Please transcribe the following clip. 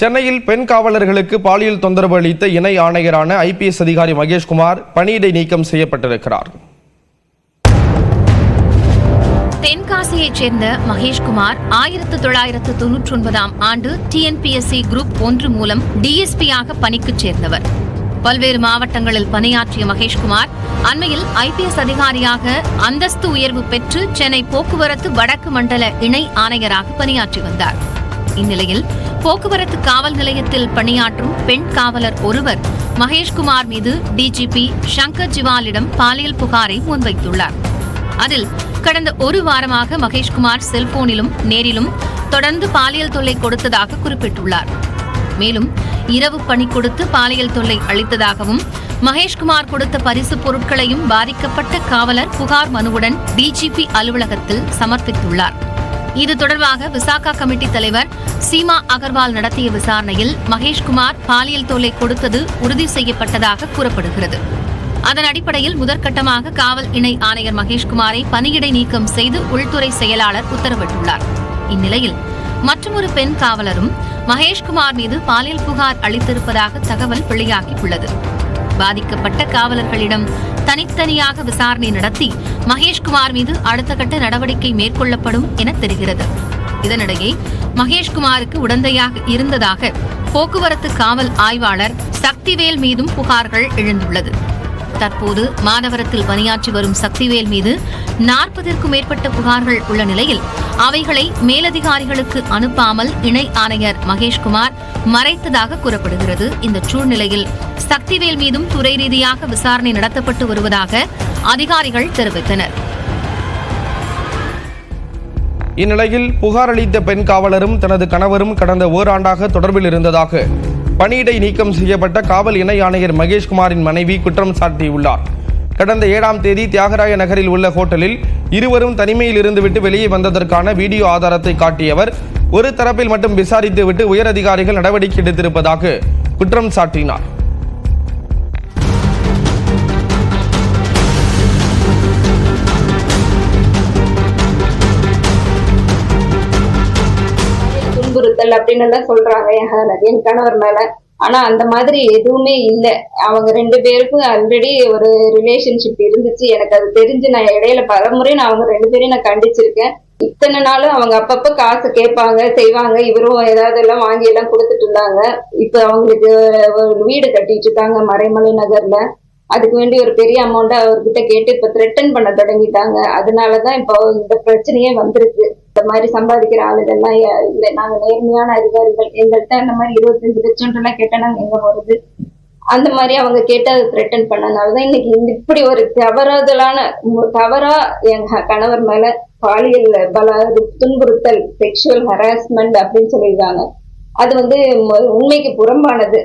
சென்னையில் பெண் காவலர்களுக்கு பாலியல் தொந்தரவு அளித்த இணை ஆணையரான IPS அதிகாரி மகேஷ்குமார் பணியிடை நீக்கம் செய்யப்பட்டிருக்கிறார். தென்காசியைச் சேர்ந்த மகேஷ்குமார் 1999ஆம் ஆண்டு TNPSC குரூப் 1 மூலம் DSP-யாக பணிக்கு சேர்ந்தவர். பல்வேறு மாவட்டங்களில் பணியாற்றிய மகேஷ்குமார் அண்மையில் IPS அதிகாரியாக அந்தஸ்து உயர்வு பெற்று சென்னை போக்குவரத்து வடக்கு மண்டல இணை ஆணையராக பணியாற்றி வந்தார். இந்நிலையில் போக்குவரத்து காவல் நிலையத்தில் பணியாற்றும் பெண் காவலர் ஒருவர் மகேஷ்குமார் மீது DGP சங்கர் ஜிவாலிடம் பாலியல் புகாரை முன்வைத்துள்ளார். அதில் கடந்த ஒரு வாரமாக மகேஷ்குமார் செல்போனிலும் நேரிலும் தொடர்ந்து பாலியல் தொல்லை கொடுத்ததாக குறிப்பிட்டுள்ளார். மேலும் இரவு பணி கொடுத்து பாலியல் தொல்லை அளித்ததாகவும் மகேஷ்குமார் கொடுத்த பரிசு பொருட்களையும் பாதிக்கப்பட்ட காவலர் புகார் மனுவுடன் DGP அலுவலகத்தில் சமர்ப்பித்துள்ளார். இது தொடர்பாக விசாகா கமிட்டி தலைவர் சீமா அகர்வால் நடத்திய விசாரணையில் மகேஷ்குமார் பாலியல் தொல்லை கொடுத்தது உறுதி செய்யப்பட்டதாக கூறப்படுகிறது. அதன் அடிப்படையில் முதற்கட்டமாக காவல் இணை ஆணையர் மகேஷ்குமாரை பணியிடை நீக்கம் செய்து உள்துறை செயலாளர் உத்தரவிட்டுள்ளார். இந்நிலையில் மற்றொரு பெண் காவலரும் மகேஷ்குமார் மீது பாலியல் புகார் அளித்திருப்பதாக தகவல் வெளியாகியுள்ளது. பாதிக்கப்பட்ட காவலர்களிடம் தனித்தனியாக விசாரணை நடத்தி மகேஷ்குமார் மீது அடுத்த கட்ட நடவடிக்கை மேற்கொள்ளப்படும் என தெரிகிறது. இதனிடையே மகேஷ்குமாருக்கு உடந்தையாக இருந்ததாக போக்குவரத்து காவல் ஆய்வாளர் சக்திவேல் மீதும் புகார்கள் எழுந்துள்ளது. தற்போது மாதவரத்தில் பணியாற்றி வரும் சக்திவேல் மீது 40ற்கும் மேற்பட்ட புகார்கள் உள்ள நிலையில் அவைகளை மேலதிகாரிகளுக்கு அனுப்பாமல் இணை ஆணையர் மகேஷ்குமார் மறைத்ததாக கூறப்படுகிறது. இந்த சூழ்நிலையில் சக்திவேல் மீதும் துறை ரீதியாக விசாரணை நடத்தப்பட்டு வருவதாக அதிகாரிகள் தெரிவித்தனர். இந்நிலையில் புகார் அளித்த பெண் காவலரும் தனது கணவரும் கடந்த ஓராண்டாக தொடர்பில் இருந்ததாக பணியிடை நீக்கம் செய்யப்பட்ட காவல் இணை ஆணையர் மகேஷ்குமாரின் மனைவி குற்றம் சாட்டியுள்ளார். கடந்த 7ஆம் தேதி தியாகராய நகரில் உள்ள ஹோட்டலில் இருவரும் தனிமையில் இருந்துவிட்டு வெளியே வந்ததற்கான வீடியோ ஆதாரத்தை காட்டியவர் ஒரு தரப்பில் மட்டும் விசாரித்துவிட்டு உயரதிகாரிகள் நடவடிக்கை எடுத்திருப்பதாக குற்றம் சாட்டினார். துன்புறுத்தல் அப்படின்னு எல்லாம் சொல்றாங்க என் கணவர் மேல. ஆனா அந்த மாதிரி எதுவுமே இல்லை. அவங்க 2 பேருக்கும் ஆல்ரெடி ஒரு ரிலேஷன்ஷிப் இருந்துச்சு. எனக்கு அது தெரிஞ்சு நான் இடையில பலமுறை நான் அவங்க 2 பேரையும் நான் கண்டிச்சிருக்கேன். இத்தனை நாளும் அவங்க அப்பப்ப காசு கேட்பாங்க செய்வாங்க. இவரும் ஏதாவது எல்லாம் வாங்கி எல்லாம் கொடுத்துட்டு இருந்தாங்க. இப்ப அவங்களுக்கு ஒரு வீடு கட்டிட்டு இருக்காங்க மறைமலை நகர்ல. அதுக்கு வேண்டி ஒரு பெரிய அமௌண்ட் அவர்கிட்ட கேட்டு இப்ப த்ரெட்டன் பண்ண தொடங்கிட்டாங்க. அதனாலதான் இப்போ இந்த பிரச்சனையே வந்திருக்கு. இந்த மாதிரி சம்பாதிக்கிற ஆளுகள்லாம் இல்லை, நாங்க நேர்மையான அதிகாரிகள், எங்கள்கிட்ட இந்த மாதிரி 25 லட்சம் கேட்டா நாங்க எங்க வருது, அந்த மாதிரி அவங்க கேட்டு அதை த்ரெட்டன் பண்ணனாலதான் இன்னைக்கு இப்படி ஒரு தவறா எங்க கணவர் மேல பாலியல் துன்புறுத்தல், செக்ஷுவல் ஹராஸ்மெண்ட் அப்படின்னு சொல்லியிருக்காங்க. அது உண்மைக்கு புறம்பானது.